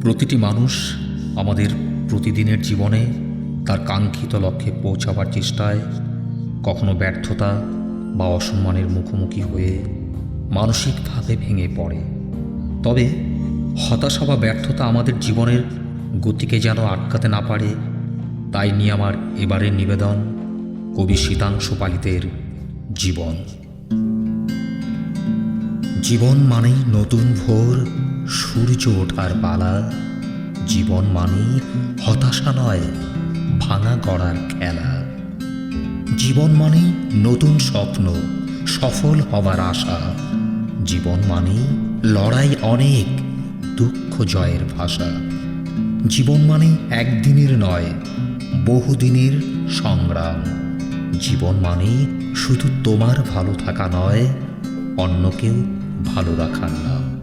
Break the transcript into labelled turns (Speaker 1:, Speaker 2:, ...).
Speaker 1: প্রতিটি মানুষ আমাদের প্রতিদিনের জীবনে তার কাঙ্ক্ষিত লক্ষ্যে পৌঁছাবার চেষ্টায় কখনো ব্যর্থতা বা অসম্মানের মুখোমুখি হয়ে মানসিকভাবে ভেঙে পড়ে। তবে হতাশা বা ব্যর্থতা আমাদের জীবনের গতিকে যেন আটকাতে না পারে, তাই নিয়ে আমার এবারের নিবেদন কবি শীতাংশু পালিতের জীবন। জীবন মানেই নতুন ভোর, সূর্য ওঠার পালা। জীবন মানেই হতাশা নয়, ভাঙা গড়ার খেলা। জীবন মানেই নতুন স্বপ্ন, সফল হবার আশা। জীবন মানেই লড়াই অনেক, দুঃখ জয়ের ভাষা। জীবন মানেই একদিনের নয়, বহুদিনের সংগ্রাম। জীবন মানেই শুধু তোমার ভালো থাকা নয়, অন্যকেও ভালো রাখার নাম।